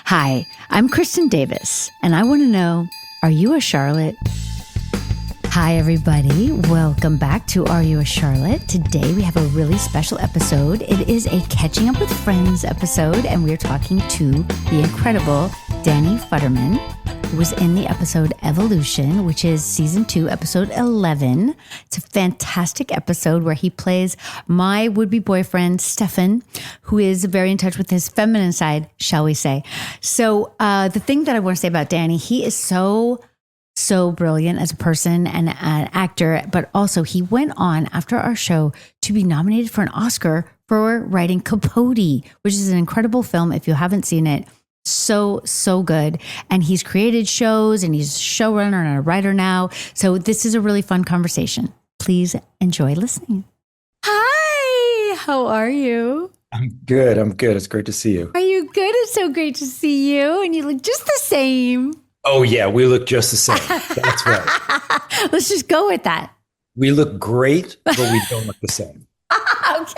Hi, I'm Kristin Davis, and I want to know, are you a Charlotte? Hi, everybody. Welcome back to Are You a Charlotte? Today, we have a really special episode. It is a Catching Up with Friends episode, and we're talking to the incredible Dan Futterman, who was in the episode Evolution, which is season 2, episode 11. It's a fantastic episode where he plays my would-be boyfriend, Stephan, who is very in touch with his feminine side, shall we say. So the thing that I want to say about Danny, he is so brilliant as a person and an actor, but also he went on after our show to be nominated for an Oscar for writing Capote, which is an incredible film. If you haven't seen it, so good. And he's created shows and he's a showrunner and a writer now. So this is a really fun conversation. Please enjoy listening. Hi, how are you? I'm good. It's great to see you. Are you good? It's so great to see you. And you look just the same. Oh, yeah, we look just the same. That's right. Let's just go with that. We look great, but we don't look the same.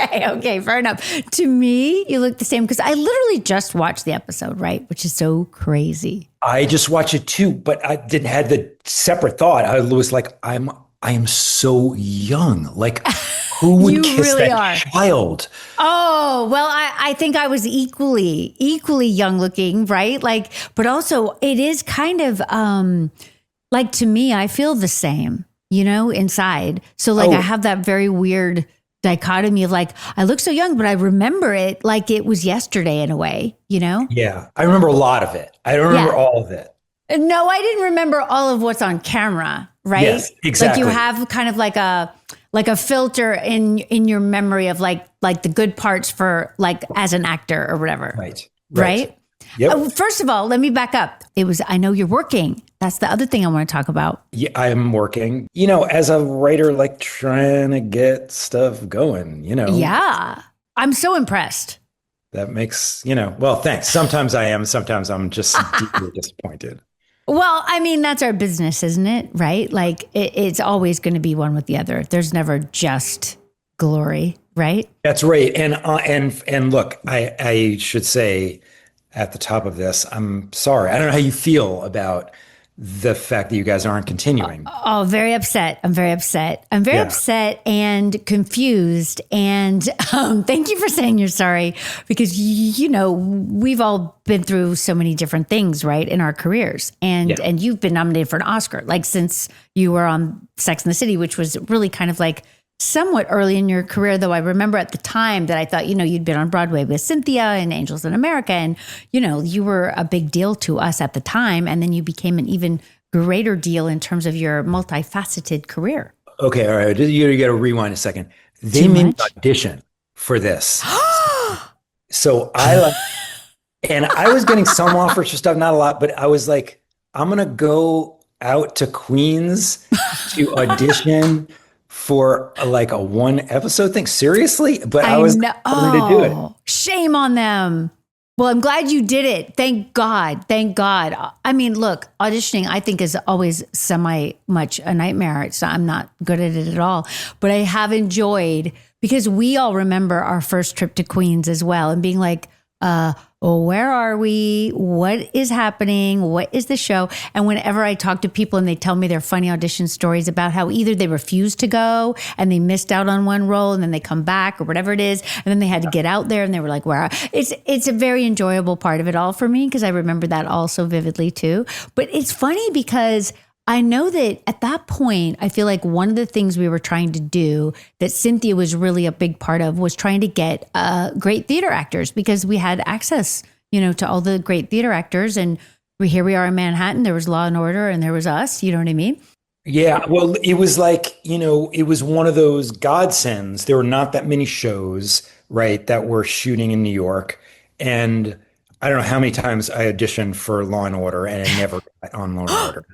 Okay, fair enough. To me, you look the same because I literally just watched the episode, right? Which is so crazy. I just watched it too, but I didn't have the separate thought. I was like, I am so young. Like, who would kiss really that child? Oh, well, I think I was equally young looking, right? Like, but also it is kind of like, to me, I feel the same, inside. So like I have that very weird dichotomy of like, I look so young, but I remember it like it was yesterday in a way, Yeah, I remember a lot of it. I don't remember all of it. No, I didn't remember all of what's on camera, right? Yes, exactly. Like you have kind of like a filter in your memory of like the good parts for like as an actor or whatever. Right? Yep. First of all, let me back up. I know you're working. That's the other thing I want to talk about. Yeah, I am working, as a writer, like trying to get stuff going, Yeah. I'm so impressed. That makes, well, thanks. Sometimes I am. Sometimes I'm just deeply disappointed. Well, I mean, that's our business, isn't it? Right? Like it's always going to be one with the other. There's never just glory, right? That's right. And look, I should say at the top of this, I'm sorry. I don't know how you feel about the fact that you guys aren't continuing. Oh, very upset. I'm very upset. I'm very upset and confused. And thank you for saying you're sorry because, we've all been through so many different things, right, in our careers. And you've been nominated for an Oscar, like since you were on Sex and the City, which was really kind of like somewhat early in your career, though I remember at the time that I thought, you'd been on Broadway with Cynthia and Angels in America. And, you were a big deal to us at the time. And then you became an even greater deal in terms of your multifaceted career. Okay. All right. You got to rewind a second. They made an audition for this. So I was getting some offers for stuff, not a lot, but I was like, I'm going to go out to Queens to audition for like a 1 episode thing. Seriously? But I was going to do it. Shame on them. Well, I'm glad you did it. Thank God. Thank God. I mean, look, auditioning, I think, is always much a nightmare. So I'm not good at it at all. But I have enjoyed, because we all remember our first trip to Queens as well and being like, where are we? What is happening? What is the show? And whenever I talk to people and they tell me their funny audition stories about how either they refused to go and they missed out on one role and then they come back or whatever it is, and then they had to get out there and they were like, wow. It's a very enjoyable part of it all for me because I remember that all so vividly too. But it's funny because I know that at that point, I feel like one of the things we were trying to do that Cynthia was really a big part of was trying to get great theater actors because we had access, to all the great theater actors. And here we are in Manhattan. There was Law and Order and there was us. You know what I mean? Yeah. Well, it was like, it was one of those godsends. There were not that many shows, right, that were shooting in New York. And I don't know how many times I auditioned for Law and Order and I never got on Law and Order.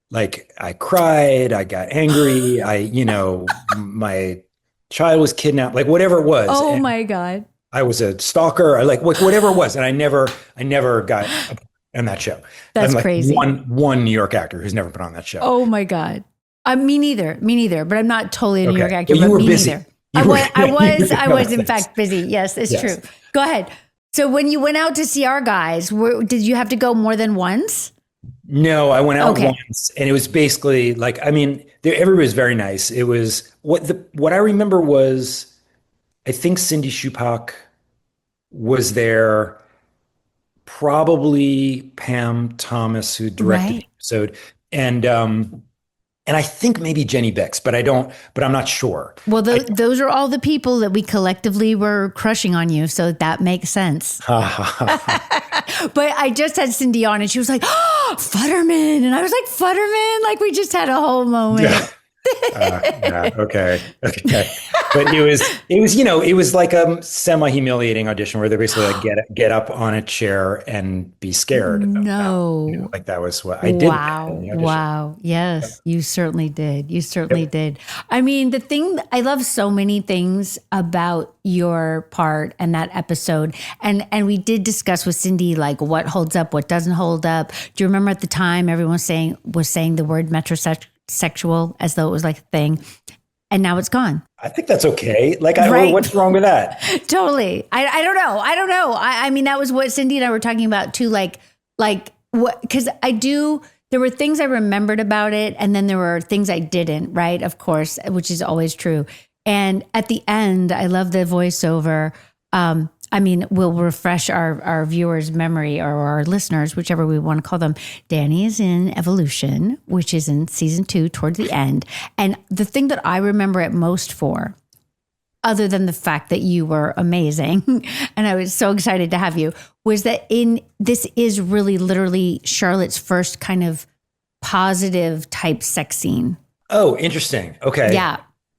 Like I cried, I got angry, my child was kidnapped, like whatever it was. Oh my God. I was a stalker, like whatever it was. And I never got on that show. That's like crazy. One New York actor who's never been on that show. Oh my God. Me neither, but I'm not totally a New York actor. Well, you but were me busy. Neither. I was in fact busy. Yes, it's true. Go ahead. So when you went out to see our guys, did you have to go more than once? No, I went out Okay. once, and it was basically like, I mean, everybody was very nice. It was what I remember was, I think Cindy Shupak was there, probably Pam Thomas, who directed the Right. episode, and I think maybe Jenny Bex, but I'm not sure. Well, I those are all the people that we collectively were crushing on you. So that makes sense. But I just had Cindy on and she was like, oh, Futterman. And I was like, Futterman? Like we just had a whole yeah. moment. Yeah, okay, okay. But it was like a semi-humiliating audition where they basically like get up on a chair and be scared about, No. like that was what I did that in Wow. the audition. Wow. Yes, you certainly did. You certainly did. I mean, the thing, I love so many things about your part and that episode. And we did discuss with Cindy like what holds up, what doesn't hold up. Do you remember at the time everyone was saying the word metrosexual as though it was like a thing? And now it's gone. I think that's okay. Like, Right. what's wrong with that? Totally. I don't know. I don't know. I mean, that was what Cindy and I were talking about too. Like what, because there were things I remembered about it. And then there were things I didn't, right? Of course, which is always true. And at the end, I love the voiceover. I mean, we'll refresh our viewers' memory or our listeners, whichever we want to call them. Danny is in Evolution, which is in season 2 towards the end. And the thing that I remember it most for, other than the fact that you were amazing and I was so excited to have you, was that this is really literally Charlotte's first kind of positive type sex scene. Oh, interesting. Okay. Yeah.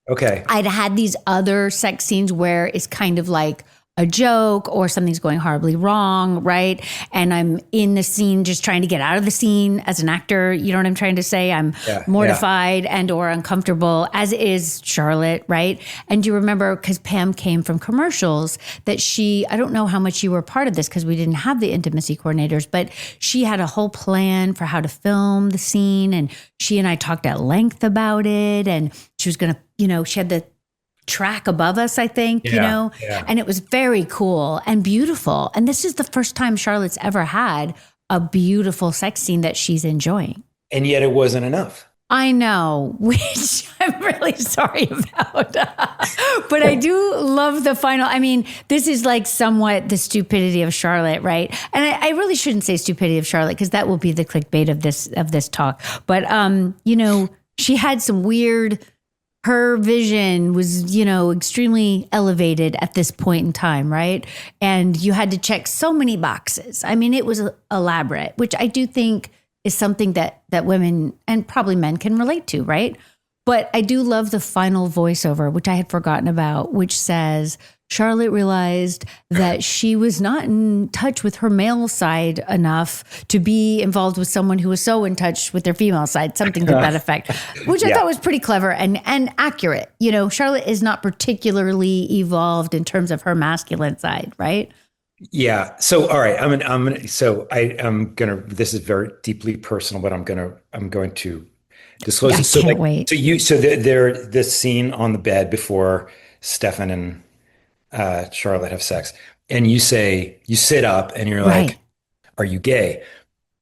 Okay. I'd had these other sex scenes where it's kind of like a joke or something's going horribly wrong, right? And I'm in the scene just trying to get out of the scene as an actor. You know what I'm trying to say? I'm mortified and or uncomfortable, as is Charlotte, right? And you remember, because Pam came from commercials, that I don't know how much you were part of this because we didn't have the intimacy coordinators, but she had a whole plan for how to film the scene. And she and I talked at length about it. And she was going to, she had the track above us, I think, Yeah. and it was very cool and beautiful. And this is the first time Charlotte's ever had a beautiful sex scene that she's enjoying. And yet it wasn't enough. I know, which I'm really sorry about. But I do love the final. I mean, this is like somewhat the stupidity of Charlotte, right? And I really shouldn't say stupidity of Charlotte because that will be the clickbait of this talk. But she had some weird. Her vision was, extremely elevated at this point in time, right? And you had to check so many boxes. I mean, it was elaborate, which I do think is something that women and probably men can relate to, right? But I do love the final voiceover, which I had forgotten about, which says, Charlotte realized that she was not in touch with her male side enough to be involved with someone who was so in touch with their female side, something to that effect, which I thought was pretty clever and accurate. Charlotte is not particularly evolved in terms of her masculine side, right? Yeah. So, all right. I'm gonna. This is very deeply personal, but I'm going to disclose I it. So, can't wait. this scene on the bed before Stephan and Charlotte have sex, and you sit up and you're Right. like, "Are you gay?"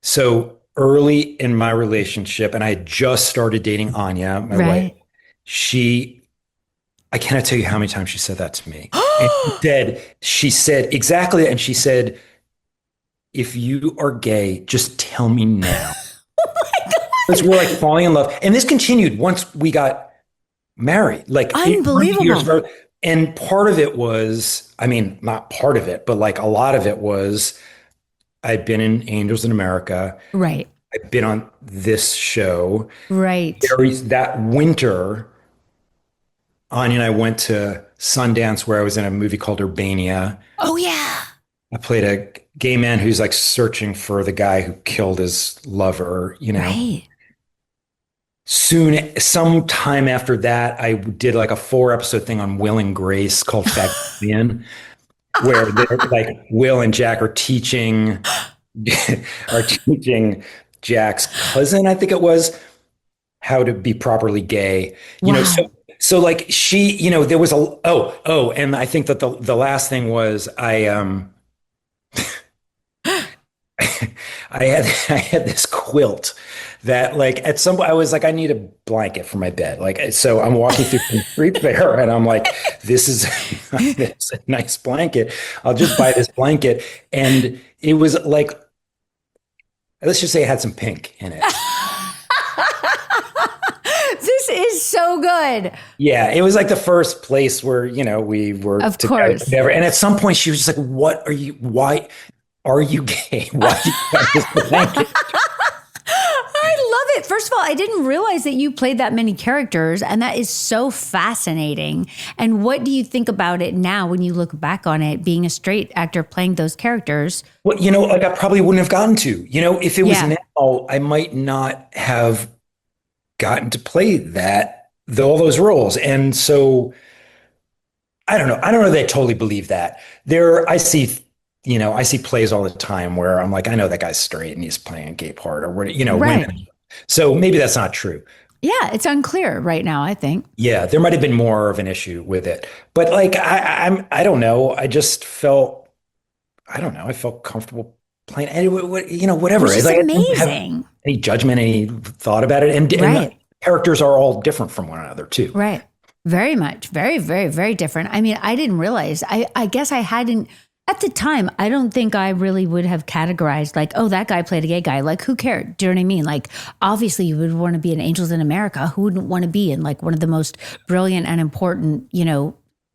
So early in my relationship, and I had just started dating Anya, my wife. Right. I cannot tell you how many times she said that to me. And she said exactly, and she said, "If you are gay, just tell me now." Because we're like falling in love, and this continued once we got married, like Unbelievable. and part of it was, I mean, not part of it, but like a lot of it was, I'd been in Angels in America. Right. I've been on this show. Right. That winter, Anya and I went to Sundance where I was in a movie called Urbania. Oh, yeah. I played a gay man who's like searching for the guy who killed his lover, Right. Sometime after that, I did like a 4-episode thing on Will and Grace called Factilian, where they're like Will and Jack are teaching Jack's cousin, I think it was, how to be properly gay. Wow. So like there was and I think that the last thing was I had this quilt that like at some I was like, I need a blanket for my bed. Like, so I'm walking through the street fair and I'm like, this is, this is a nice blanket. I'll just buy this blanket. And it was like, let's just say it had some pink in it. This is so good. Yeah, it was like the first place where, we were Of together, course. whatever. And at some point she was just like, why are you gay? Why do you have this blanket? I love it. First of all, I didn't realize that you played that many characters, and that is so fascinating. And what do you think about it now when you look back on it, being a straight actor playing those characters? Well, like I probably wouldn't have gotten to, if it was Yeah. now, I might not have gotten to play all those roles. And so I don't know. I don't know that I totally believe that. I see plays all the time where I'm like, I know that guy's straight and he's playing a gay part or what, Right. women. So maybe that's not true. Yeah, it's unclear right now, I think. Yeah, there might have been more of an issue with it. But like I don't know. I just felt I don't know. I felt comfortable playing whatever. Which is Like I didn't have amazing. any judgment, any thought about it. And Right. the characters are all different from one another too. Right. Very much. Very, very, very different. I mean, I didn't realize. I guess I hadn't, at the time, I don't think I really would have categorized like, oh, that guy played a gay guy. Like, who cared? Do you know what I mean? Like, obviously, you would want to be in Angels in America. Who wouldn't want to be in like one of the most brilliant and important,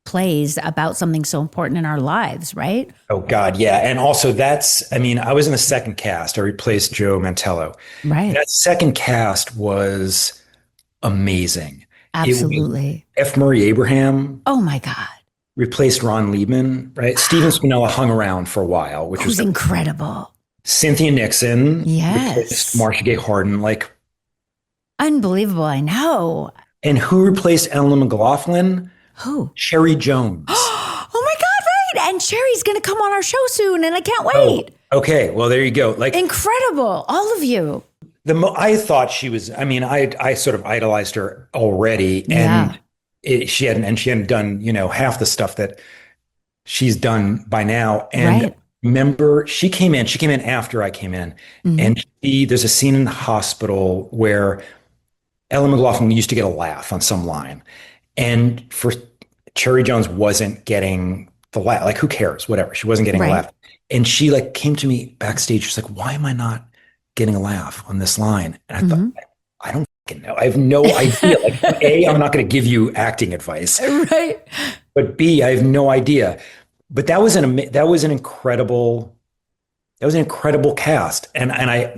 plays about something so important in our lives, right? Oh God, yeah. And also I was in the second cast. I replaced Joe Mantello. Right. That second cast was amazing. Absolutely. F. Murray Abraham Oh my God. replaced Ron Liebman, right? Stephen Spinella hung around for a while, which Who's was incredible. Cynthia Nixon Yes. replaced Marcia Gay Harden. Like, Unbelievable. I know. and who replaced Ellen McLaughlin? Who? Cherry Jones. Oh my God, right. And Sherry's going to come on our show soon, and I can't wait. Okay, well there you go. Like Incredible. All of you. I thought she was. I mean, I sort of idolized her already, Yeah. and she hadn't done half the stuff that she's done by now. And Right. remember, she came in. She came in after I came in, and there's a scene in the hospital where Ellen McLaughlin used to get a laugh on some line, and for Cherry Jones wasn't getting the laugh. Like, who cares? Whatever. She wasn't getting a Right. laugh, and she like came to me backstage. She's like, "Why am I not getting a laugh on this line?" And I thought, I don't fucking know. I have no idea. Like, A, I'm not going to give you acting advice, Right. but B, I have no idea. But that was an incredible cast. And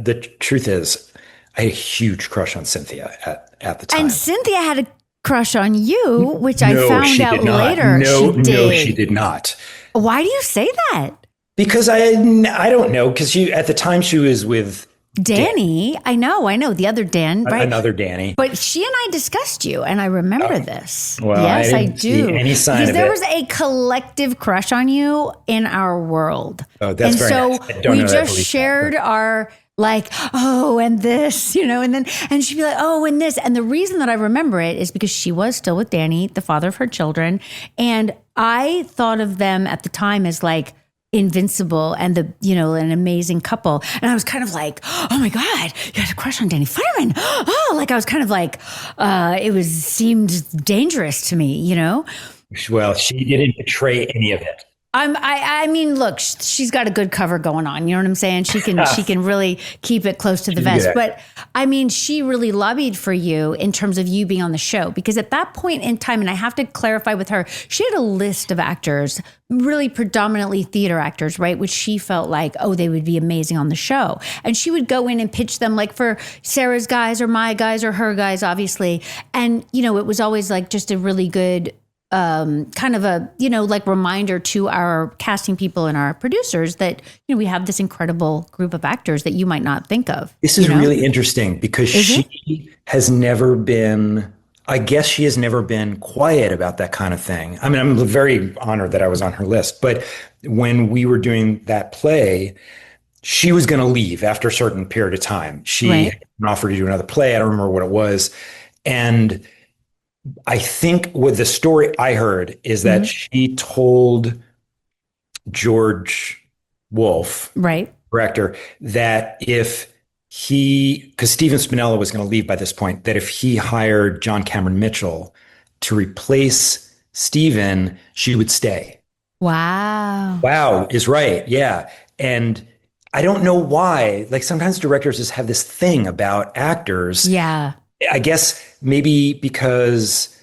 the truth is, I had a huge crush on Cynthia at the time. And Cynthia had a crush on you, which I No, found she out did not. later. No, she did. no, she did not. Why do you say that? Because I don't know. Because at the time she was with Danny, I know. The other Dan, right? another Danny. But she and I discussed you, and I remember this. Well, yes, I I, didn't do. see any sign because of there it. was a collective crush on you in our world. Oh, that's and very so nice. I don't we know that I just believe that, shared our like, oh, and this, and she'd be like, oh, and this. And the reason that I remember it is because she was still with Danny, the father of her children. And I thought of them at the time as like invincible and an amazing couple. And I was kind of like, oh my God, you had a crush on Danny Futterman. Oh, like I was kind of like, seemed dangerous to me, Well, she didn't betray any of it. I mean, look, she's got a good cover going on. You know what I'm saying? She can really keep it close to the vest. Yeah. But I mean, she really lobbied for you in terms of you being on the show, because at that point in time, and I have to clarify with her, she had a list of actors, really predominantly theater actors, right? Which she felt like, oh, they would be amazing on the show. And she would go in and pitch them like for Sarah's guys or my guys or her guys, obviously. And, it was always like just a really good kind of a, like reminder to our casting people and our producers that, we have this incredible group of actors that you might not think of. This is really interesting because she has never been, I guess she has never been quiet about that kind of thing. I mean, I'm very honored that I was on her list, but when we were doing that play, she was going to leave after a certain period of time. She offered to do another play. I don't remember what it was. And I think what the story I heard is that she told George Wolfe, Right. director, that if because Steven Spinella was going to leave by this point, that if he hired John Cameron Mitchell to replace Steven, she would stay. Wow. Wow is right. Yeah. And I don't know why. Like sometimes directors just have this thing about actors. Yeah. I guess maybe because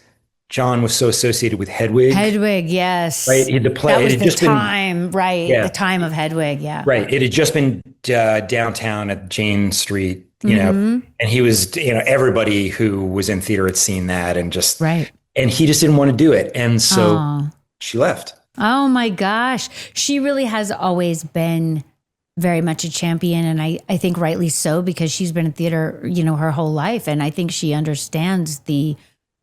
John was so associated with Hedwig. Hedwig, yes. Right. The play. That was it had the just time, right? Yeah. The time of Hedwig, yeah. Right. It had just been downtown at Jane Street, know, and he was, everybody who was in theater had seen that and just, right. And he just didn't want to do it. And so she left. Oh my gosh. She really has always been very much a champion. And I think rightly so, because she's been in theater, her whole life. And I think she understands the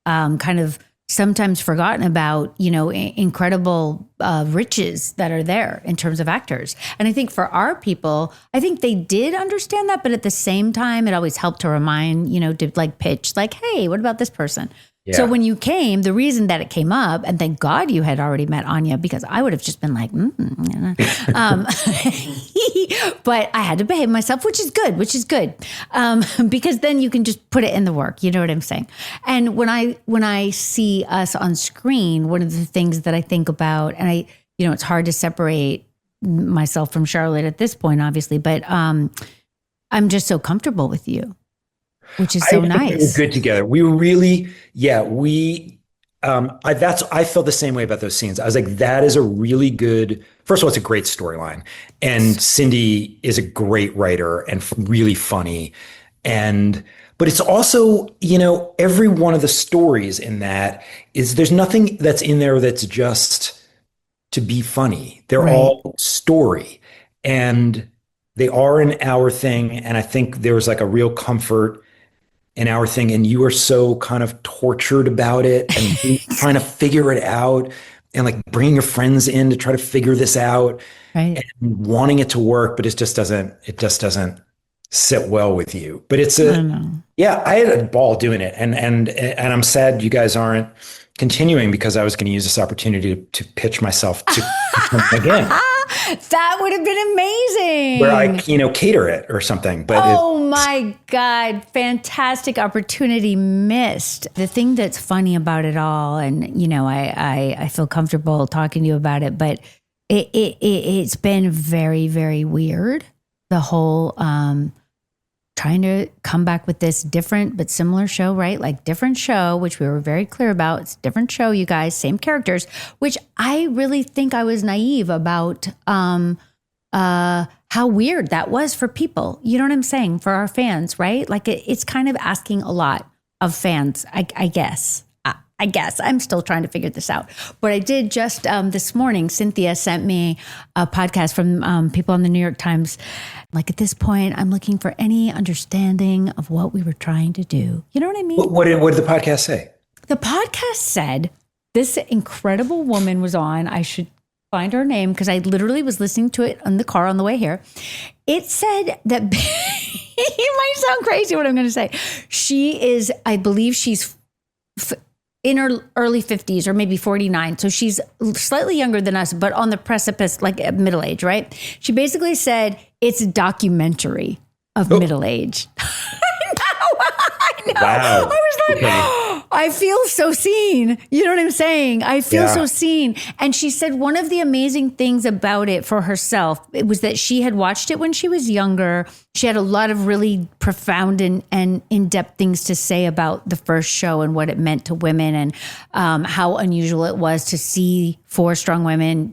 kind of sometimes forgotten about, incredible riches that are there in terms of actors. And I think for our people, I think they did understand that. But at the same time, it always helped to remind, to like pitch like, hey, what about this person? Yeah. So when you came, the reason that it came up, and thank God you had already met Anya, because I would have just been like, but I had to behave myself, which is good, because then you can just put it in the work. You know what I'm saying? And when I see us on screen, one of the things that I think about, and it's hard to separate myself from Charlotte at this point, obviously, but I'm just so comfortable with you. Which is so nice. We were good together. We were really, I felt the same way about those scenes. I was like, that is a really good, first of all, it's a great storyline. And Cindy is a great writer and really funny. But it's also, every one of the stories in that there's nothing that's in there that's just to be funny. They're all story. And they are an hour thing. And I think there was like a real comfort in our thing, and you were so kind of tortured about it and trying to figure it out and like bringing your friends in to try to figure this out and wanting it to work, but it just doesn't sit well with you. But it's I had a ball doing it, and I'm sad you guys aren't continuing, because I was going to use this opportunity to pitch myself to again. That would have been amazing. Where I, cater it or something. But my God, fantastic opportunity missed. The thing that's funny about it all, and I feel comfortable talking to you about it, but it's been very, very weird. The whole trying to come back with this different but similar show, right? Like different show, which we were very clear about. It's a different show, you guys, same characters, which I really think I was naive about how weird that was for people. You know what I'm saying? For our fans, right? Like it's kind of asking a lot of fans, I guess. I guess I'm still trying to figure this out. But I did just this morning, Cynthia sent me a podcast from people on the New York Times. Like at this point, I'm looking for any understanding of what we were trying to do. You know what I mean? What did the podcast say? The podcast said this incredible woman was on. I should find her name because I literally was listening to it in the car on the way here. It said that it might sound crazy what I'm going to say. She is, I believe she's in her early 50s or maybe 49. So she's slightly younger than us, but on the precipice, like middle age, right? She basically said it's a documentary of middle age. I know. Wow. I was like, I feel so seen. You know what I'm saying? I feel so seen. And she said one of the amazing things about it for herself, it was that she had watched it when she was younger. She had a lot of really profound and in-depth things to say about the first show and what it meant to women and how unusual it was to see 4 strong women,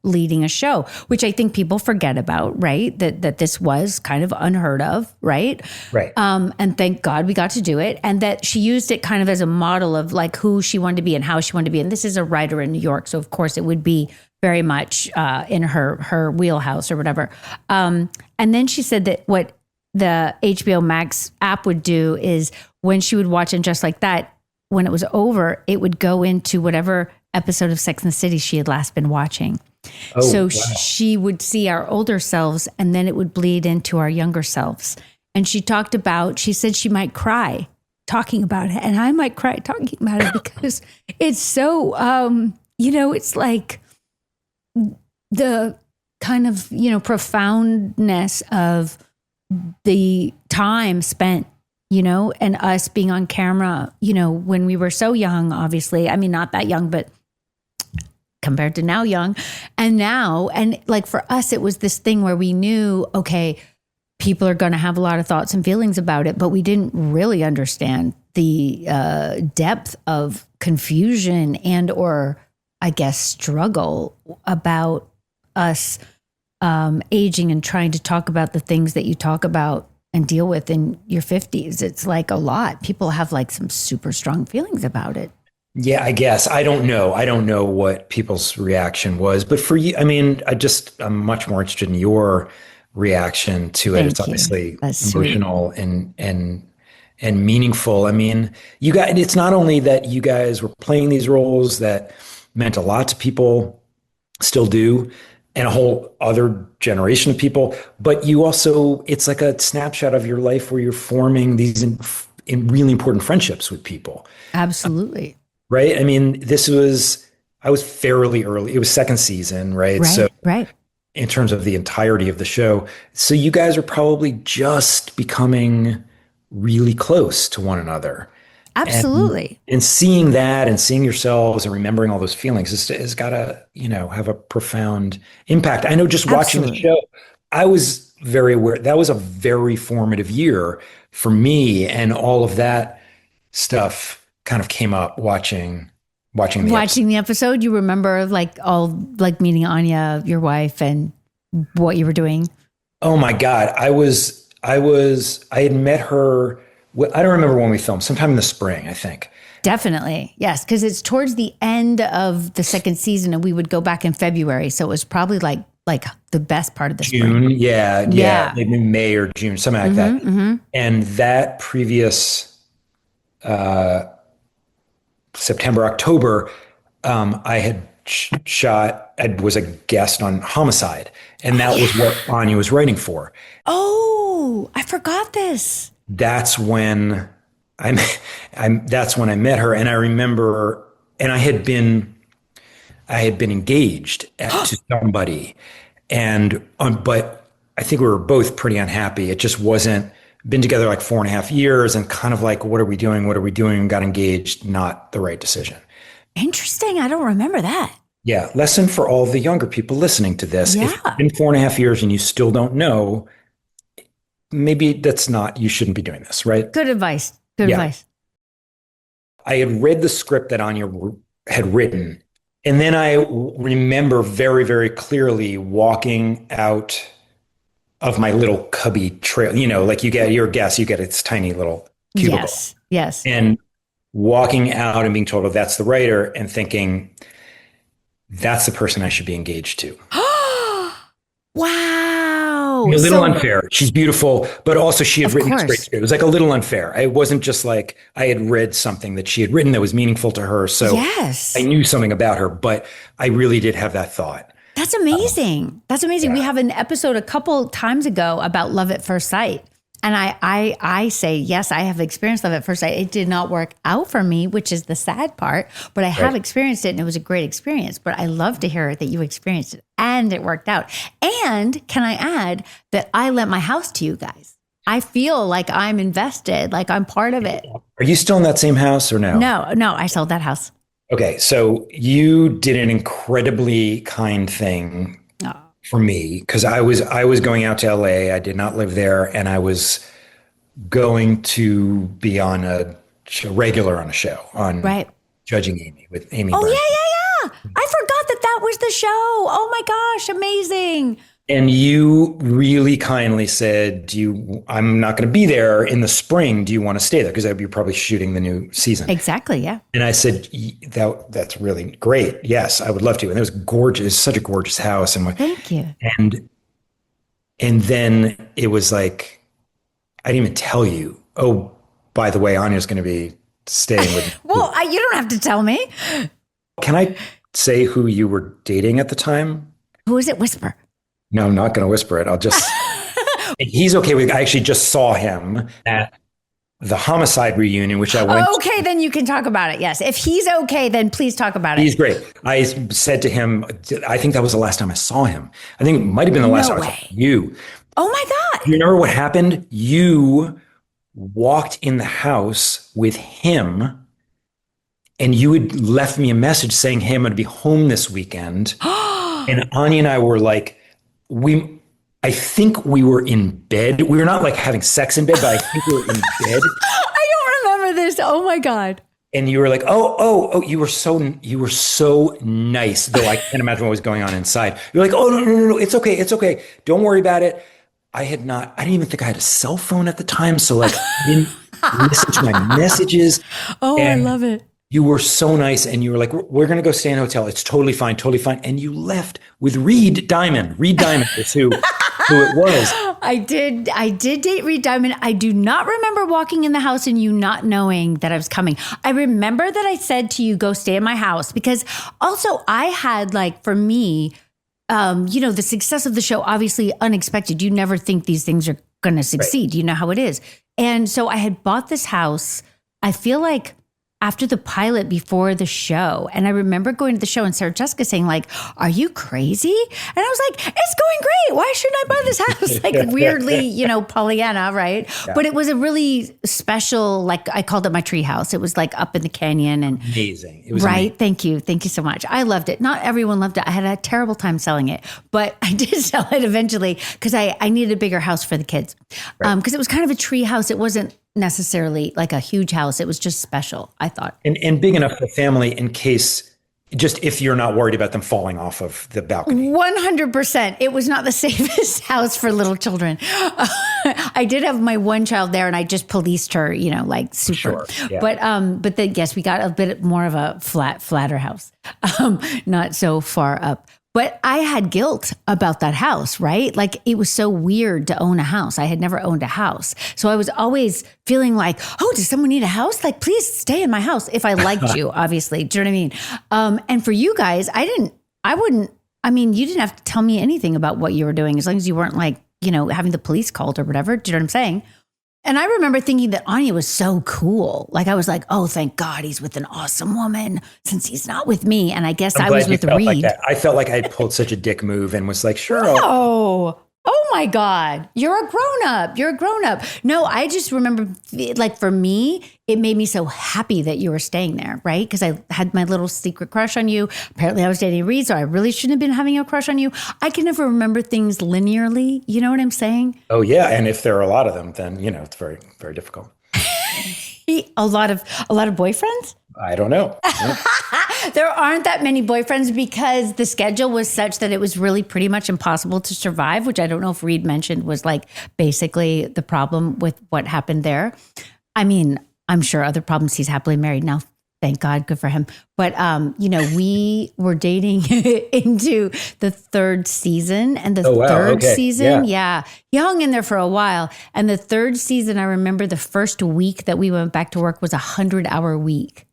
leading a show, which I think people forget about, right? That this was kind of unheard of, right? Right. And thank God we got to do it. And that she used it kind of as a model of like who she wanted to be and how she wanted to be. And this is a writer in New York. So of course it would be very much in her wheelhouse or whatever. And then she said that what the HBO Max app would do is when she would watch And Just Like That, when it was over, it would go into whatever episode of Sex and the City she had last been watching. So she would see our older selves and then it would bleed into our younger selves. And she said she might cry talking about it. And I might cry talking about it because it's so, it's like the kind of, profoundness of the time spent, and us being on camera, when we were so young, obviously. I mean, not that young, but compared to now young. And now, and like for us, it was this thing where we knew, okay, people are going to have a lot of thoughts and feelings about it, but we didn't really understand the depth of confusion and or I guess struggle about us aging and trying to talk about the things that you talk about and deal with in your 50s. It's like a lot. People have like some super strong feelings about it. Yeah, I guess. I don't know. I don't know what people's reaction was, but for you, I mean, I'm much more interested in your reaction to it. Thank It's you. obviously That's emotional and meaningful. I mean, you guys, it's not only that you guys were playing these roles that meant a lot to people, still do, and a whole other generation of people, but you also, it's like a snapshot of your life where you're forming these in really important friendships with people. Absolutely. Right? I mean, I was fairly early. It was second season, right? So Right. in terms of the entirety of the show. So you guys are probably just becoming really close to one another. Absolutely. And seeing that and seeing yourselves and remembering all those feelings has got to, have a profound impact. I know just watching the show, I was very aware that was a very formative year for me, and all of that stuff kind of came up watching the episode. You remember like meeting Anya, your wife, and what you were doing? Oh my God. I had met her. I don't remember when we filmed, sometime in the spring, I think. Definitely. Yes. Cause it's towards the end of the second season and we would go back in February. So it was probably like the best part of the June. spring. Yeah. Maybe May or June, something like that. Mm-hmm. And that previous, September, October, I had shot, I was a guest on Homicide, and that was what Anya was writing for. Oh, I forgot this. That's when that's when I met her, and I remember, and I had been engaged to somebody, and but I think we were both pretty unhappy. It just wasn't. Been together like 4.5 years and kind of like, what are we doing? What are we doing? Got engaged, not the right decision. Interesting. I don't remember that. Yeah. Lesson for all the younger people listening to this. Yeah. If it's been 4.5 years and you still don't know, maybe you shouldn't be doing this, right? Good advice. Good advice. I had read the script that Anya had written. And then I remember very, very clearly walking out of my little cubby trail, like you get your guest, you get its tiny little cubicle. Yes. And walking out and being told, oh, that's the writer, and thinking, that's the person I should be engaged to. Wow. A little unfair. She's beautiful, but also she had written a great script. It was like a little unfair. It wasn't just like I had read something that she had written that was meaningful to her. So I knew something about her, but I really did have that thought. That's amazing. That's amazing. Yeah. We have an episode a couple times ago about love at first sight. And I say, yes, I have experienced love at first sight. It did not work out for me, which is the sad part, but I have experienced it and it was a great experience. But I love to hear that you experienced it and it worked out. And can I add that I lent my house to you guys? I feel like I'm invested, like I'm part of it. Are you still in that same house or no? No, I sold that house. Okay, so you did an incredibly kind thing for me because I was going out to LA. I did not live there, and I was going to be on a regular on a show on Judging Amy with Amy. Oh, yeah. I forgot that was the show. Oh my gosh, amazing. And you really kindly said, I'm not going to be there in the spring. Do you want to stay there? Because you're probably shooting the new season. Exactly, yeah. And I said, that's really great. Yes, I would love to. And it was gorgeous. It's such a gorgeous house. And thank you. And then it was like, I didn't even tell you. Oh, by the way, Anya's going to be staying with Well, you don't have to tell me. Can I say who you were dating at the time? Who is it? Whisper. No, I'm not going to whisper it. I'll just, he's okay with it. I actually just saw him at the homicide reunion, which I went to. Okay, then you can talk about it. Yes. If he's okay, then please talk about it. He's great. I said to him, I think that was the last time I saw him. I think it might have been the last time I saw you. Oh my God. You remember what happened? You walked in the house with him and you had left me a message saying, hey, I'm going to be home this weekend. And Anya and I were like, I think we were in bed. We were not like having sex in bed, but I think we were in bed. I don't remember this. Oh my God. And you were like, oh, you were so nice. Though I can't imagine what was going on inside. You're like, oh, no. It's okay. Don't worry about it. I didn't even think I had a cell phone at the time. So like, I didn't listen to my messages. Oh, I love it. You were so nice. And you were like, we're going to go stay in a hotel. It's totally fine. And you left with Reed Diamond. Reed Diamond is who it was. I did date Reed Diamond. I do not remember walking in the house and you not knowing that I was coming. I remember that I said to you, go stay in my house, because also I had, like, for me, the success of the show, obviously unexpected. You never think these things are going to succeed. Right. You know how it is. And so I had bought this house, I feel like after the pilot, before the show. And I remember going to the show and Sarah Jessica saying, like, are you crazy? And I was like, it's going great. Why shouldn't I buy this house? Like, weirdly, Pollyanna, right? Yeah. But it was a really special, like, I called it my tree house. It was like up in the canyon and amazing. It was right. Amazing. Thank you so much. I loved it. Not everyone loved it. I had a terrible time selling it, but I did sell it eventually because I needed a bigger house for the kids. Right. Because it was kind of a tree house. It wasn't necessarily like a huge house. It was just special, I thought. And big enough for family in case, just if you're not worried about them falling off of the balcony. 100%. It was not the safest house for little children. I did have my one child there and I just policed her, like super. Sure, yeah. But then, yes, we got a bit more of a flatter house, not so far up. But I had guilt about that house, right? Like, it was so weird to own a house. I had never owned a house. So I was always feeling like, oh, does someone need a house? Like, please stay in my house if I liked you, obviously. Do you know what I mean? And for you guys, you didn't have to tell me anything about what you were doing as long as you weren't like, having the police called or whatever. Do you know what I'm saying? And I remember thinking that Anya was so cool. Like, I was like, oh, thank God he's with an awesome woman since he's not with me. And I guess I was with Reed. Like that. I felt like I pulled such a dick move and was like, sure. Oh my God. You're a grown up. No, I just remember, like, for me, it made me so happy that you were staying there, right? Because I had my little secret crush on you. Apparently I was dating Reed, so I really shouldn't have been having a crush on you. I can never remember things linearly. You know what I'm saying? Oh yeah. And if there are a lot of them, then, it's very, very difficult. A lot of boyfriends? I don't know. There aren't that many boyfriends because the schedule was such that it was really pretty much impossible to survive, which I don't know if Reed mentioned was like basically the problem with what happened there. I mean, I'm sure other problems. He's happily married now. Thank God. Good for him. But, we were dating into the third season, and the third season. Yeah. He hung in there for a while. And the third season, I remember the first week that we went back to work was 100-hour week.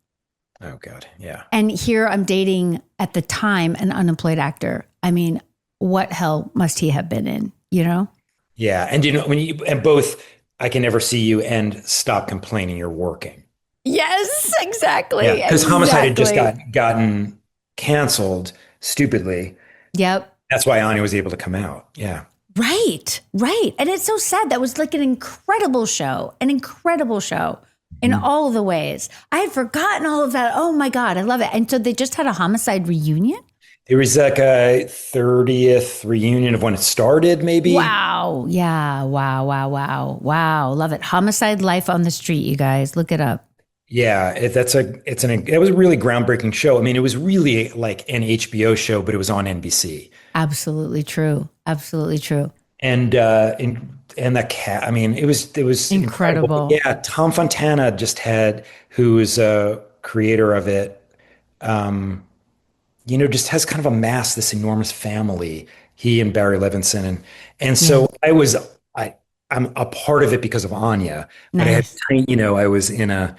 Oh God. Yeah. And here I'm dating at the time an unemployed actor. I mean, what hell must he have been in, Yeah. And both, I can never see you and stop complaining you're working. Yes, exactly. Yeah, because Homicide had just gotten canceled stupidly. Yep. That's why Anya was able to come out. Yeah. Right. And it's so sad. That was like an incredible show in all the ways. I had forgotten all of that. Oh my God, I love it. And so they just had a Homicide reunion? There was like a 30th reunion of when it started, maybe. Wow. Yeah. Wow. Love it. Homicide Life on the Street, you guys. Look it up. Yeah, it was a really groundbreaking show. I mean, it was really like an HBO show, but it was on NBC. Absolutely true. And that cat, I mean, it was incredible. Yeah, Tom Fontana who is a creator of it, just has kind of amassed this enormous family. He and Barry Levinson, and so I'm a part of it because of Anya. Nice. But I was in a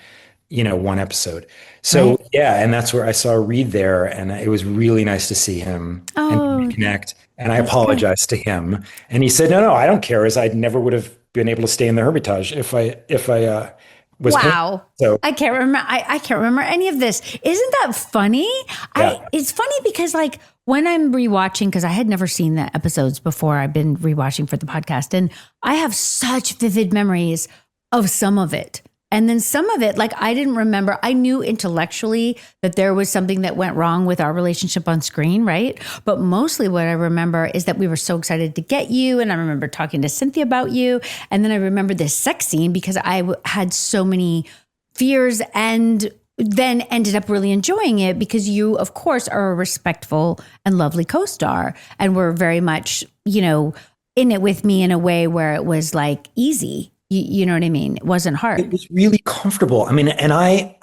one episode. So right. Yeah, and that's where I saw Reed there, and it was really nice to see him and connect. And I apologized to him, and he said, "No, I don't care. As I never would have been able to stay in the Hermitage if I was Pam. Wow. So I can't remember. I can't remember any of this. Isn't that funny? yeah. It's funny because like when I'm rewatching, because I had never seen the episodes before, I've been rewatching for the podcast, and I have such vivid memories of some of it. And then some of it, like I didn't remember. I knew intellectually that there was something that went wrong with our relationship on screen, right? But mostly what I remember is that we were so excited to get you. And I remember talking to Cynthia about you. And then I remember this sex scene because I had so many fears and then ended up really enjoying it because you, of course, are a respectful and lovely co-star. And were very much, in it with me in a way where it was like easy. You know what I mean? It wasn't hard. It was really comfortable. I mean, and I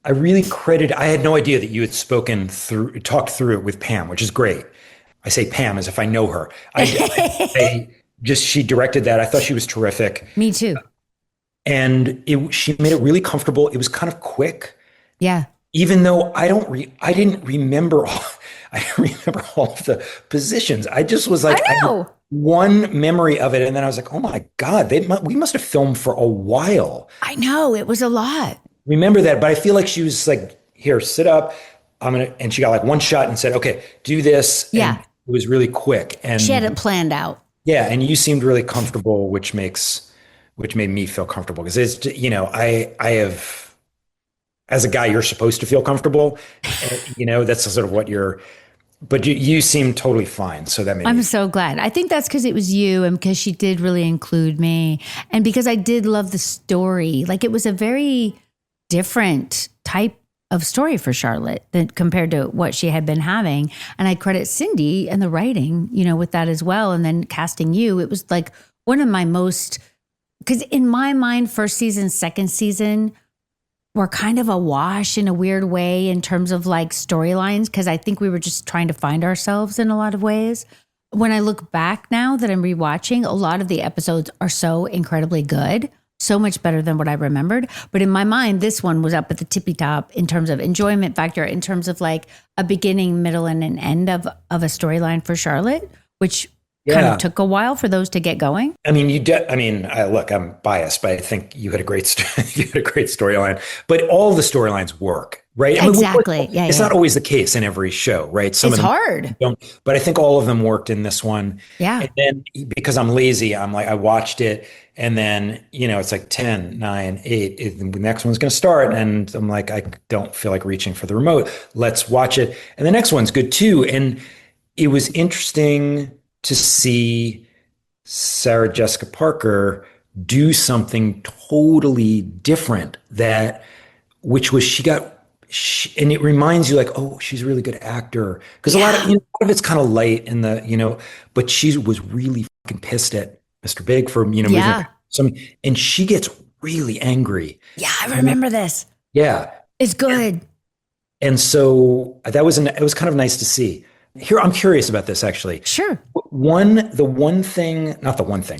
really I had no idea that you had talked through it with Pam, which is great. I say Pam as if I know her. She directed that. I thought she was terrific. Me too. And she made it really comfortable. It was kind of quick. Yeah. Even though I didn't remember all of the positions. I just was like, I know. I had one memory of it, and then I was like, oh my God, we must have filmed for a while. I know, it was a lot. Remember that, but I feel like she was like, here, sit up. And she got like one shot and said, okay, do this. Yeah. And it was really quick. And she had it planned out. Yeah. And you seemed really comfortable, which made me feel comfortable. Because it's, I have, as a guy, you're supposed to feel comfortable. That's sort of what but you seem totally fine. So that made I'm so glad. I think that's because it was you and because she did really include me. And because I did love the story. Like it was a very different type of story for Charlotte than compared to what she had been having. And I credit Cindy and the writing, with that as well. And then casting you, it was like one of my most, because in my mind, first season, second season, were kind of a wash in a weird way in terms of like storylines, because I think we were just trying to find ourselves in a lot of ways. When I look back now that I'm rewatching, a lot of the episodes are so incredibly good, so much better than what I remembered. But in my mind, this one was up at the tippy top in terms of enjoyment factor, in terms of like a beginning, middle, and an end of a storyline for Charlotte, which kind of took a while for those to get going. I mean, look, I'm biased, but I think you had a great storyline. But all the storylines work, right? Exactly. It's not always the case in every show, right? Some of them hard. Don't, but I think all of them worked in this one. Yeah. And then because I'm lazy, I'm like, I watched it, and then it's like 10, 9, 8. The next one's going to start, and I'm like, I don't feel like reaching for the remote. Let's watch it, and the next one's good too. And it was interesting to see Sarah Jessica Parker do something totally different, which was and it reminds you like, oh, she's a really good actor. Because a lot of it's kind of light in but she was really fucking pissed at Mr. Big for, moving and she gets really angry. Yeah, I remember this. Yeah. It's good. And so it was kind of nice to see. Here, I'm curious about this actually. Sure. Not the one thing,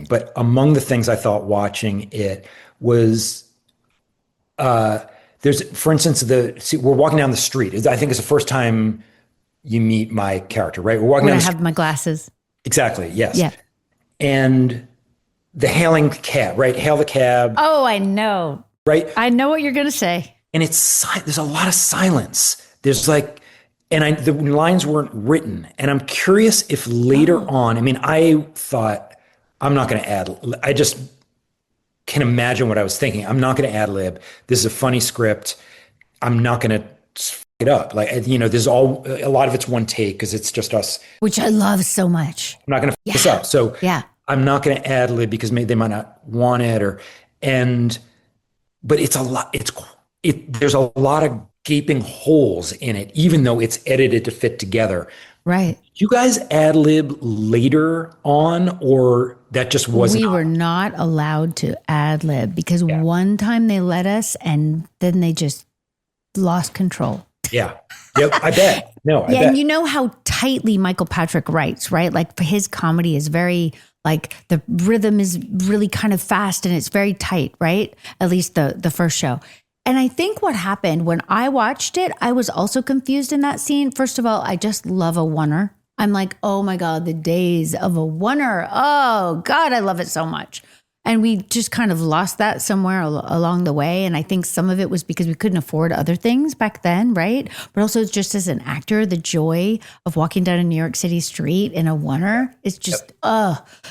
but among the things I thought watching it was, for instance, we're walking down the street. I think it's the first time you meet my character, right? We're walking down the street. I have my glasses. Exactly. Yes. Yeah. And the hailing cab, right? Hail the cab. Oh, I know. Right. I know what you're going to say. And there's a lot of silence. There's like, and the lines weren't written. And I'm curious if later on, I thought, I'm not going to I just can imagine what I was thinking. I'm not going to ad lib. This is a funny script. I'm not going to f it up. Like, there's a lot of it's one take because it's just us. Which I love so much. I'm not going to f this up. So I'm not going to ad lib because maybe they might not want it but it's a lot. There's a lot of gaping holes in it, even though it's edited to fit together. Right. You guys ad lib later on, or that just wasn't? We were not allowed to ad lib because one time they let us, and then they just lost control. Yeah. Yep. I bet. No. I bet. And you know how tightly Michael Patrick writes, right? Like his comedy is very, like the rhythm is really kind of fast and it's very tight, right? At least the first show. And I think what happened when I watched it, I was also confused in that scene. First of all, I just love a oneer. I'm like, oh my God, the days of a oneer. Oh God, I love it so much. And we just kind of lost that somewhere along the way. And I think some of it was because we couldn't afford other things back then, right? But also just as an actor, the joy of walking down a New York City street in a oneer is just,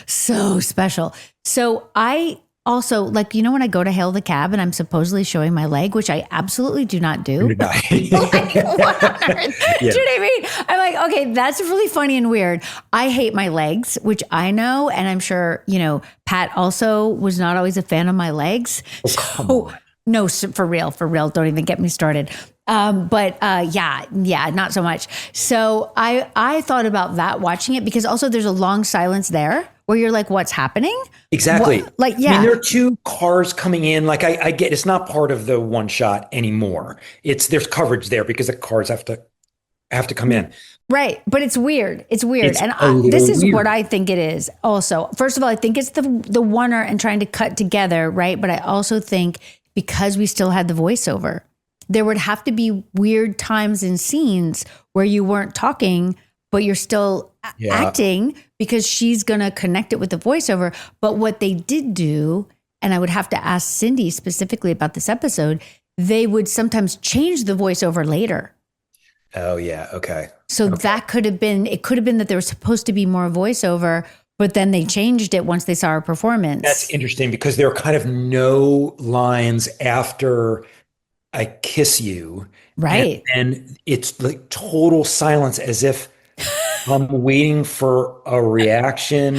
so special. So I also, like, you know, when I go to hail the cab and I'm supposedly showing my leg, which I absolutely do not do. Like, what on earth? Yeah. Do you know what I mean? I'm like, okay, that's really funny and weird. I hate my legs, which I know. And I'm sure, you know, Pat also was not always a fan of my legs. So, no, for real. Don't even get me started. Yeah, not so much. So I thought about that watching it because also there's a long silence there where you're like, what's happening? Exactly. Like, yeah. I mean, there are two cars coming in. Like I get it's not part of the one shot anymore. There's coverage there because the cars have to come in. Right. But it's weird. It's weird. This is weird. What I think it is also. First of all, I think it's the oneer and trying to cut together, right? But I also think because we still had the voiceover, there would have to be weird times and scenes where you weren't talking, but you're still acting because she's going to connect it with the voiceover. But what they did do, and I would have to ask Cindy specifically about this episode, they would sometimes change the voiceover later. Oh, yeah. Okay. So that could have been that there was supposed to be more voiceover, but then they changed it once they saw our performance. That's interesting because there are kind of no lines after I kiss you. Right. And it's like total silence as if I'm waiting for a reaction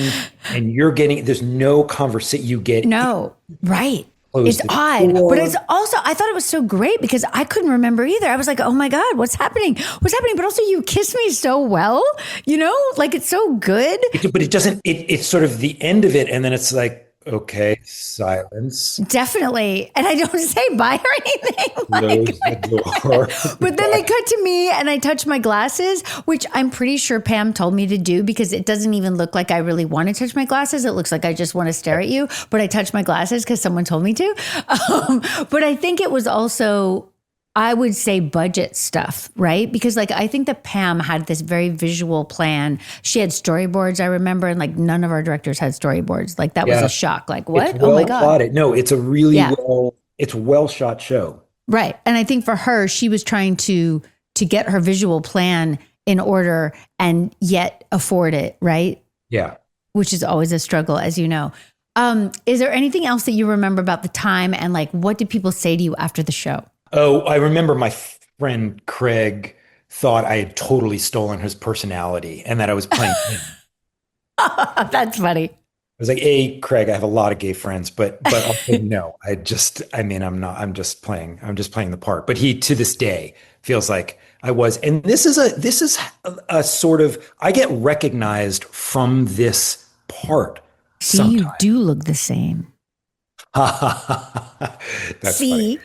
and there's no conversation you get. No, right. It's odd, but it's also, I thought it was so great because I couldn't remember either. I was like, oh my God, what's happening? But also you kiss me so well, you know, like it's so good. But it doesn't, it's sort of the end of it. And then it's like, okay, silence. Definitely. And I don't say bye or anything. Close the door. But then they cut to me and I touch my glasses, which I'm pretty sure Pam told me to do because it doesn't even look like I really want to touch my glasses. It looks like I just want to stare at you. But I touch my glasses because someone told me to. But I think it was also, I would say, budget stuff, right? Because like, I think that Pam had this very visual plan. She had storyboards, I remember, and like none of our directors had storyboards. Like that was a shock. Like what? It's well oh my God. Plotted. No, it's a really it's well shot show. Right. And I think for her, she was trying to get her visual plan in order and yet afford it. Right. Yeah. Which is always a struggle, as you know. Is there anything else that you remember about the time and like, what did people say to you after the show? Oh, I remember my friend Craig thought I had totally stolen his personality and that I was playing him. That's funny. I was like, hey, Craig, I have a lot of gay friends, but also, no, I'm just playing the part. But he, to this day, feels like I was. And this is a sort of, I get recognized from this part. See, sometimes. You do look the same. That's See? Funny.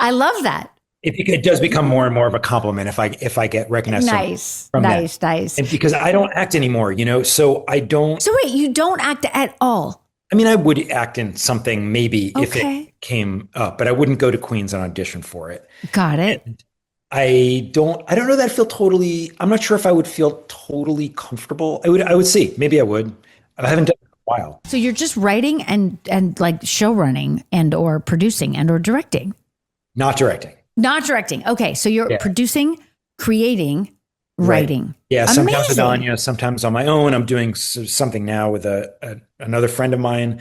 I love that. It does become more and more of a compliment if I get recognized. Nice. And because I don't act anymore, you know, so I don't. So wait, you don't act at all? I mean, I would act in something maybe if it came up, but I wouldn't go to Queens and audition for it. Got it. And I don't know that I feel totally, I'm not sure if I would feel totally comfortable. I would see, maybe I would. I haven't done it in a while. So you're just writing and like show running and or producing and or directing? Not directing. Okay. So you're producing, creating, writing. Right. Yeah. Amazing. Sometimes with Anya, sometimes on my own. I'm doing something now with another friend of mine.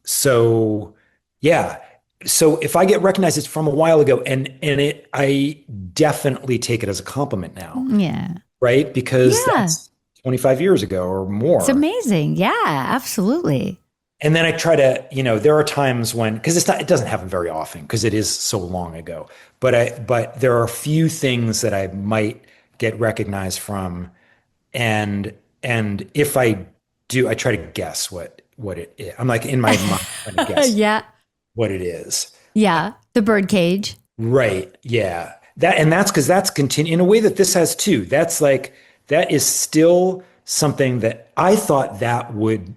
So yeah. So if I get recognized, it's from a while ago and I definitely take it as a compliment now. Yeah. Right. Because that's 25 years ago or more. It's amazing. Yeah, absolutely. And then I try to, you know, there are times when, because it doesn't happen very often because it is so long ago, but there are a few things that I might get recognized from. And if I do, I try to guess what it is. I'm like in my mind trying to guess what it is. Yeah. The birdcage. Right. Yeah. That's because that's continue in a way that this has too. That's like, that is still something that I thought that would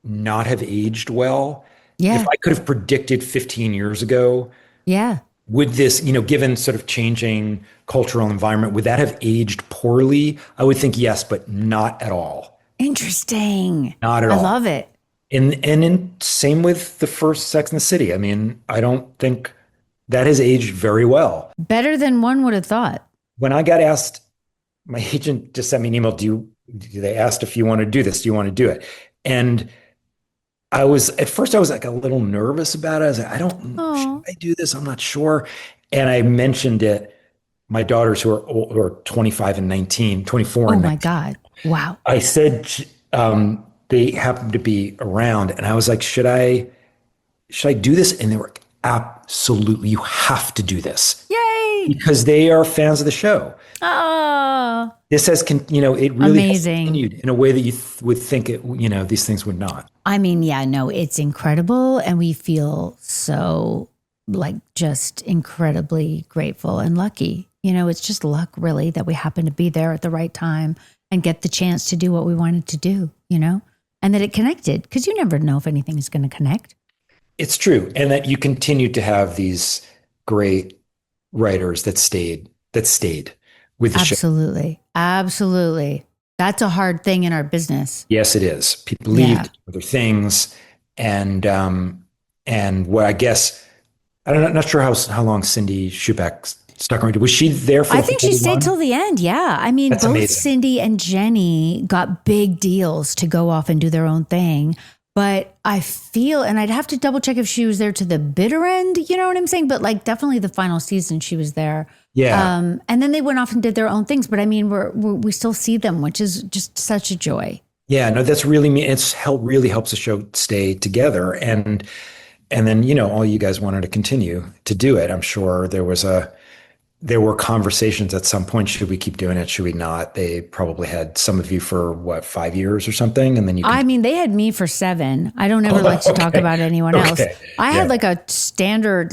not have aged well. Yeah. If I could have predicted 15 years ago. Yeah. Would this, you know, given sort of changing cultural environment, would that have aged poorly? I would think yes, but not at all. Interesting. Not at all. I love it. And same with the first Sex and the City. I mean, I don't think that has aged very well. Better than one would have thought. When I got asked, my agent just sent me an email. They asked if you want to do this? Do you want to do it? And at first I was like a little nervous about it. I was like, should Oh, I do this? I'm not sure. And I mentioned it. My daughters who are 25 and 19, 24 oh and my 19. God. Wow. I said, they happened to be around and I was like, should I do this? And they were like, absolutely, you have to do this Yay. because they are fans of the show. Oh, This it really has amazing. continued in a way that you would think these things would not. I mean, yeah, no, it's incredible. And we feel so like just incredibly grateful and lucky. It's just luck really that we happen to be there at the right time and get the chance to do what we wanted to do, and that it connected because you never know if anything is going to connect. It's true. And that you continue to have these great writers that stayed with the show. Absolutely. Absolutely. That's a hard thing in our business. Yes, it is. People leave Yeah. to do other things. And what I guess, not sure how long Cindy Shubeck stuck around. Was she there for I the think she whole stayed run? till the end. Yeah. I mean, That's both amazing. Cindy and Jenny got big deals to go off and do their own thing. But I feel, and I'd have to double check if she was there to the bitter end, you know what I'm saying? But like definitely the final season, she was there. Yeah. And then they went off and did their own things. But I mean, we still see them, which is just such a joy. Yeah, no, that's really me. Really helps the show stay together. And then, all you guys wanted to continue to do it. I'm sure there were conversations at some point. Should we keep doing it? Should we not? They probably had some of you for 5 years or something. And then I mean, they had me for 7. I don't ever like to talk about anyone else. I had like a standard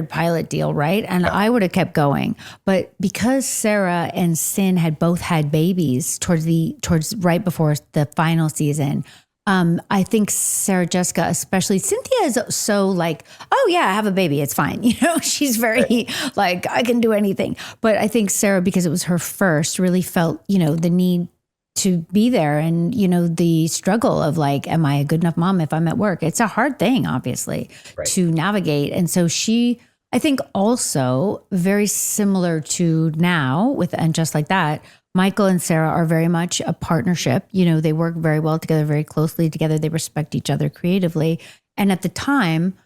pilot deal, right? And I would have kept going. But because Sarah and Sin had both had babies towards right before the final season, I think Sarah Jessica, especially Cynthia, is so like, oh yeah, I have a baby, it's fine. She's very like, I can do anything. But I think Sarah, because it was her first, really felt, the need to be there and, the struggle of like, am I a good enough mom if I'm at work? It's a hard thing, obviously, to navigate. And so she, I think also very similar to now and just like that, Michael and Sarah are very much a partnership. They work very well together, very closely together. They respect each other creatively. And at the time,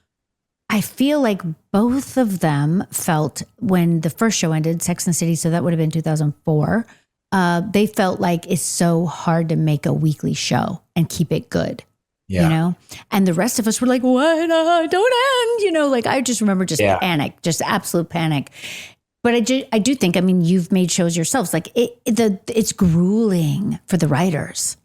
I feel like both of them felt when the first show ended, Sex and the City, so that would have been 2004, they felt like it's so hard to make a weekly show and keep it good. Yeah. And the rest of us were like, why not? Don't end, like I just remember panic, just absolute panic. But I do think, I mean, you've made shows yourselves. Like it's grueling for the writers.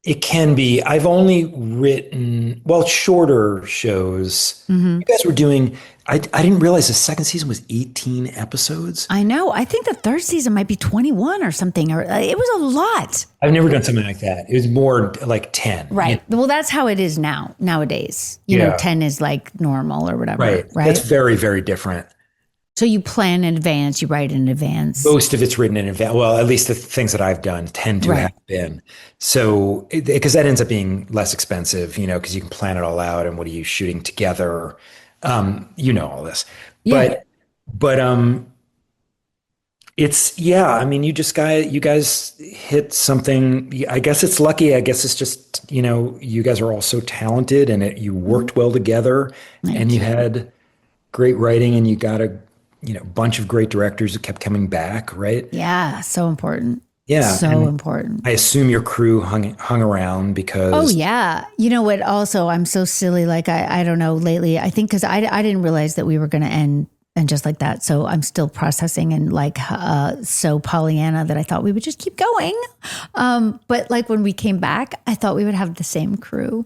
It can be. I've only written, shorter shows. You guys were doing, I didn't realize the second season was 18 episodes. I know. I think the third season might be 21 or something. Or it was a lot. I've never done something like that. It was more like 10. Right. Well, that's how it is nowadays. 10 is like normal or whatever. Right. That's very, very different. So you plan in advance, you write in advance. Most of it's written in advance. Well, at least the things that I've done tend to have been. So, because that ends up being less expensive, because you can plan it all out and what are you shooting together? All this. Yeah. But I mean, you guys hit something. I guess it's lucky. I guess it's just, you guys are all so talented and you worked well together and you had great writing and you got a bunch of great directors who kept coming back, right? Yeah, so important. Yeah. So important. I assume your crew hung around because... Oh, yeah. You know what? Also, I'm so silly. Like, I don't know, lately, I think because I didn't realize that we were going to end and just like that. So I'm still processing and like so Pollyanna that I thought we would just keep going. But like when we came back, I thought we would have the same crew.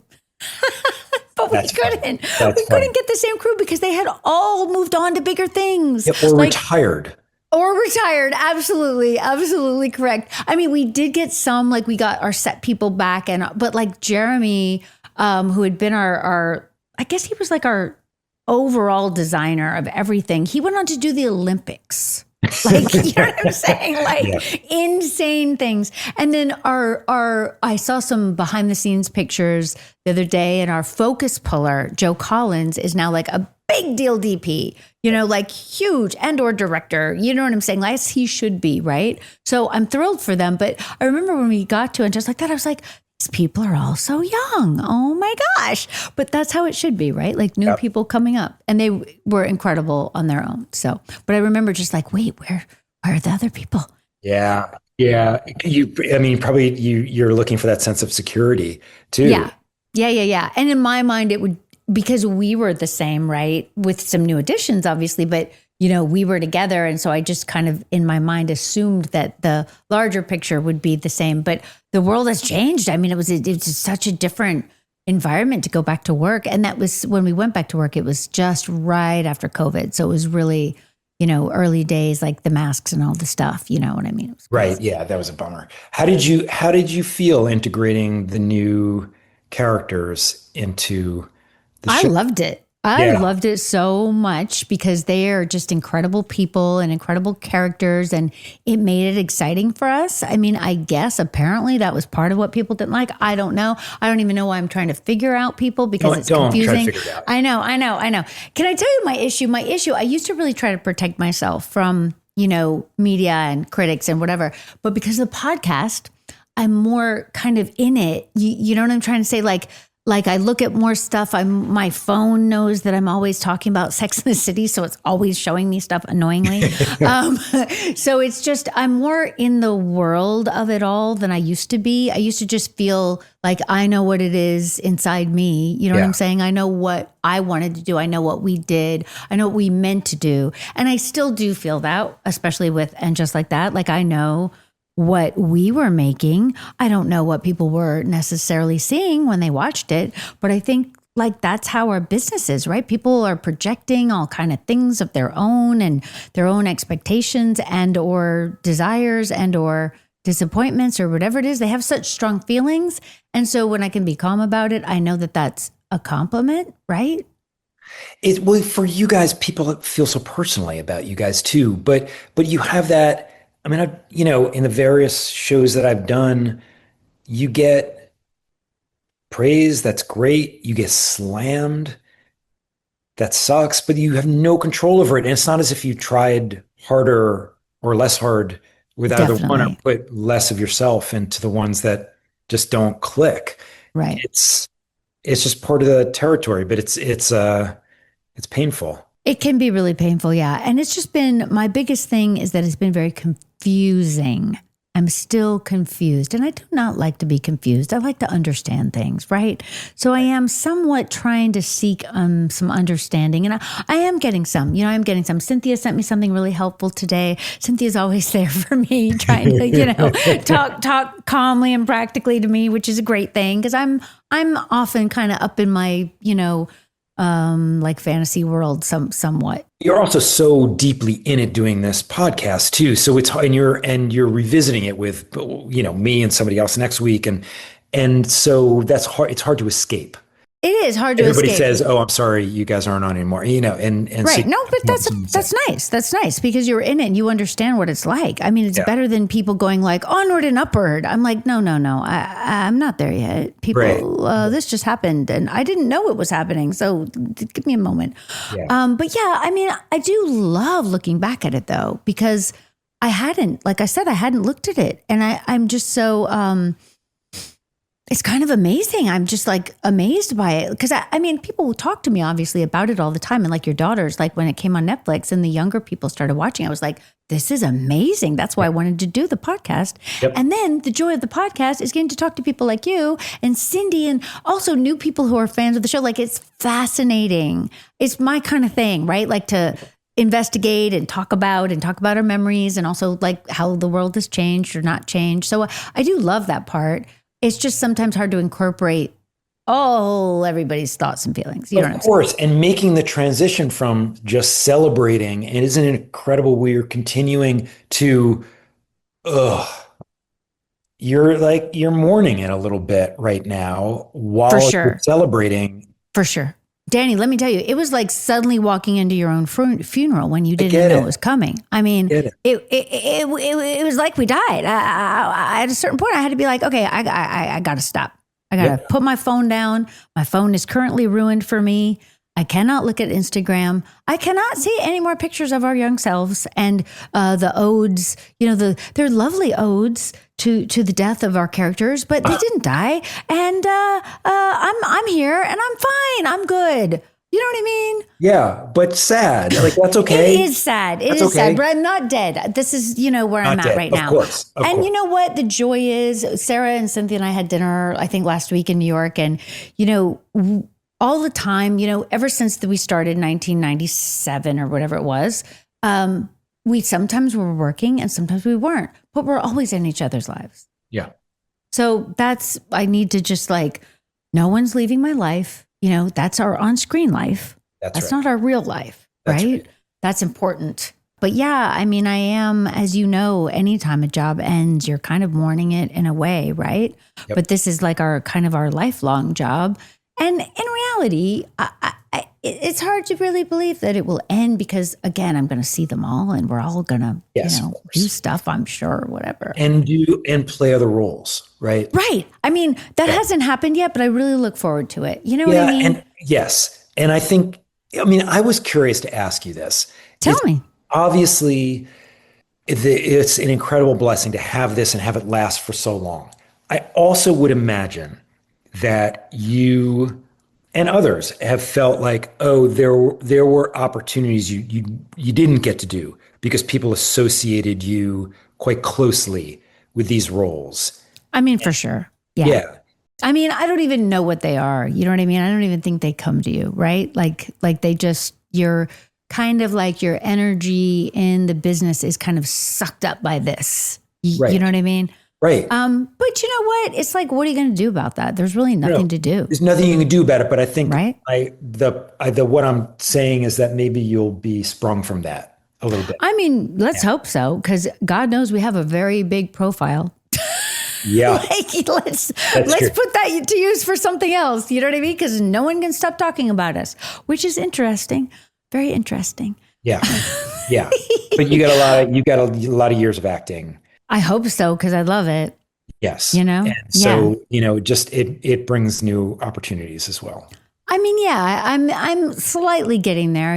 But we couldn't. We couldn't get the same crew because they had all moved on to bigger things. Or retired. Or retired. Absolutely. Absolutely correct. I mean, we did get some, like we got our set people back but like Jeremy, who had been our, I guess he was like our overall designer of everything. He went on to do the Olympics. Like, you know what I'm saying? Yeah. Like insane things. And then I saw some behind the scenes pictures the other day, and our focus puller, Joe Collins, is now like a big deal DP, like huge and/or director. You know what I'm saying? Like, as he should be, right? So I'm thrilled for them. But I remember when we got to it, and just like that, I was like, these people are all so young. Oh my gosh. But that's how it should be, right? Like new people coming up, and they were incredible on their own. So, but I remember just like, wait, where are the other people? Yeah. Yeah. I mean, probably you're looking for that sense of security too. Yeah. Yeah. Yeah. Yeah. And in my mind, it would, because we were the same, right? With some new additions, obviously, but we were together. And so I just kind of in my mind assumed that the larger picture would be the same, but the world has changed. I mean, it was such a different environment to go back to work. And that was when we went back to work, it was just right after COVID. So it was really, early days, like the masks and all the stuff, you know what I mean? It was Right. Yeah. That was a bummer. How did you feel integrating the new characters into the I show? loved it. I Yeah. loved it so much because they are just incredible people and incredible characters, and it made it exciting for us. I mean, I guess apparently that was part of what people didn't like. I don't know. I don't even know why I'm trying to figure out people because it's Don't try to confusing. figure it out. I know. Can I tell you my issue? My issue, I used to really try to protect myself from, media and critics and whatever. But because of the podcast, I'm more kind of in it. You know what I'm trying to say? Like I look at more stuff. My phone knows that I'm always talking about Sex in the City, so it's always showing me stuff annoyingly. So it's just I'm more in the world of it all than I used to be. I used to just feel like I know what it is inside me. You know what I'm saying? I know what I wanted to do. I know what we did. I know what we meant to do, and I still do feel that, especially with And Just Like That. Like I know what we were making. I don't know what people were necessarily seeing when they watched it, but I think like that's how our business is, right? People are projecting all kind of things of their own and their own expectations and or desires and or disappointments or whatever it is. They have such strong feelings. And so when I can be calm about it, I know that that's a compliment, right? Well, for you guys, people feel so personally about you guys too, but you have that. I mean, in the various shows that I've done, you get praise, that's great. You get slammed, that sucks, but you have no control over it. And it's not as if you tried harder or less hard with either one or Definitely. put less of yourself into the ones that just don't click. Right. It's just part of the territory, but it's painful. It can be really painful, yeah. And it's just been my biggest thing is that it's been very confusing. I'm still confused, and I do not like to be confused. I like to understand things, right? So I am somewhat trying to seek some understanding, and I am getting some. I'm getting some. Cynthia sent me something really helpful today. Cynthia's always there for me, trying to talk calmly and practically to me, which is a great thing because I'm often kind of up in my like fantasy world somewhat. You're also so deeply in it doing this podcast too. So you're revisiting it with, me and somebody else next week. And so that's hard. It's hard to escape. It is hard to Everybody escape. says, "Oh, I'm sorry, you guys aren't on anymore." And Right. so No, but that's nice. That's nice because you're in it and you understand what it's like. I mean, it's better than people going like onward and upward. I'm like, no. I'm not there yet. People, this just happened and I didn't know it was happening. So give me a moment. Yeah. But yeah, I mean, I do love looking back at it though, because I hadn't, like I said, I hadn't looked at it. And I'm just so, it's kind of amazing. I'm just like amazed by it. Because I mean, people will talk to me obviously about it all the time. And like your daughters, like when it came on Netflix and the younger people started watching, I was like, this is amazing. That's why I wanted to do the podcast. Yep. And then the joy of the podcast is getting to talk to people like you and Cindy and also new people who are fans of the show. Like it's fascinating. It's my kind of thing, right? Like to investigate and talk about our memories and also like how the world has changed or not changed. So I do love that part. It's just sometimes hard to incorporate all everybody's thoughts and feelings. You know what I'm Of course, and making the transition from just celebrating, and isn't it incredible we're continuing to, you're mourning it a little bit right now saying? For while you're sure. celebrating. For sure. Danny, let me tell you, it was like suddenly walking into your own funeral when you didn't know it was coming. I mean, it was like we died. At a certain point, I had to be like, okay, I got to stop. I got to put my phone down. My phone is currently ruined for me. I cannot look at Instagram. I cannot see any more pictures of our young selves and the odes. They're lovely odes to the death of our characters, but they didn't die. And I'm here, and I'm fine. I'm good. You know what I mean? Yeah, but sad. Like, that's okay. It is sad. It is sad, but I'm not dead. This is, where I'm at right now. Of course. You know what the joy is? Sarah and Cynthia and I had dinner, I think last week in New York, and all the time, ever since we started 1997 or whatever it was, we sometimes were working and sometimes we weren't, but we're always in each other's lives. Yeah. So I need to just no one's leaving my life. That's our on-screen life. That's right. Not our real life, right? That's important. But yeah, I mean, I am, as you know, anytime a job ends, you're kind of mourning it in a way, right? Yep. But this is like our lifelong job. And in reality, it's hard to really believe that it will end because, again, I'm going to see them all and we're all going to, do stuff, I'm sure, whatever. And play other roles, right? Right. I mean, that hasn't happened yet, but I really look forward to it. You know what I mean? And yes. And I was curious to ask you this. Tell me. Obviously, it's an incredible blessing to have this and have it last for so long. I also would imagine that you and others have felt like, there were opportunities you didn't get to do because people associated you quite closely with these roles. I mean, for sure. Yeah. I mean, I don't even know what they are. You know what I mean? I don't even think they come to you, right? Like they just, you're kind of like your energy in the business is kind of sucked up by this. Right. You know what I mean? Right. But you know what? It's like, what are you going to do about that? There's really nothing to do. There's nothing you can do about it. But I think right? what I'm saying is that maybe you'll be sprung from that a little bit. I mean, let's hope so, because God knows we have a very big profile. Yeah. Let's put that to use for something else. You know what I mean? Because no one can stop talking about us, which is interesting. Very interesting. Yeah. Yeah. But you got a lot of years of acting. I hope so, because I love it. Yes. And so, just it brings new opportunities as well. I mean, yeah, I'm slightly getting there,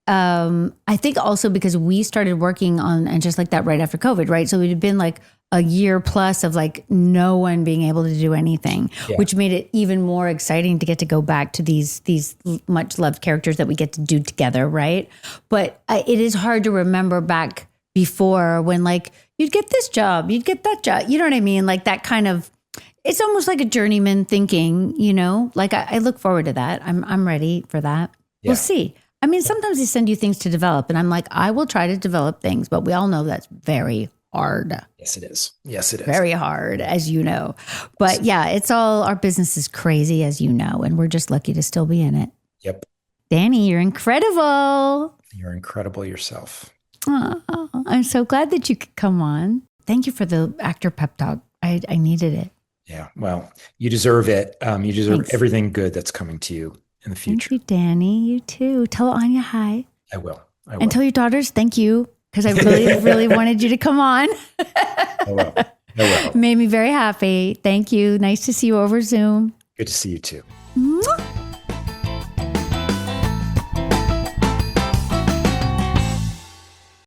I think also because we started working on, and just like that right after COVID, right? So it had been like a year plus of no one being able to do anything, which made it even more exciting to get to go back to these much loved characters that we get to do together, right? But it is hard to remember back before when you'd get this job, you'd get that job. You know what I mean? Like that kind of, it's almost like a journeyman thinking, I look forward to that. I'm ready for that. Yeah. We'll see. I mean, sometimes they send you things to develop and I'm like, I will try to develop things, but we all know that's very hard. Yes, it is. Yes, it is. Very hard, as you know. But yeah, it's all, our business is crazy, as you know, and we're just lucky to still be in it. Yep. Danny, you're incredible. You're incredible yourself. Oh, I'm so glad that you could come on. Thank you for the actor pep talk. I needed it. Yeah, well, you deserve it. You deserve Thanks. Everything good that's coming to you in the future. Thank you, Danny. You too. Tell Anya hi. I will. And tell your daughters thank you, because I really, really wanted you to come on. I will. Made me very happy. Thank you. Nice to see you over Zoom. Good to see you too. Mwah!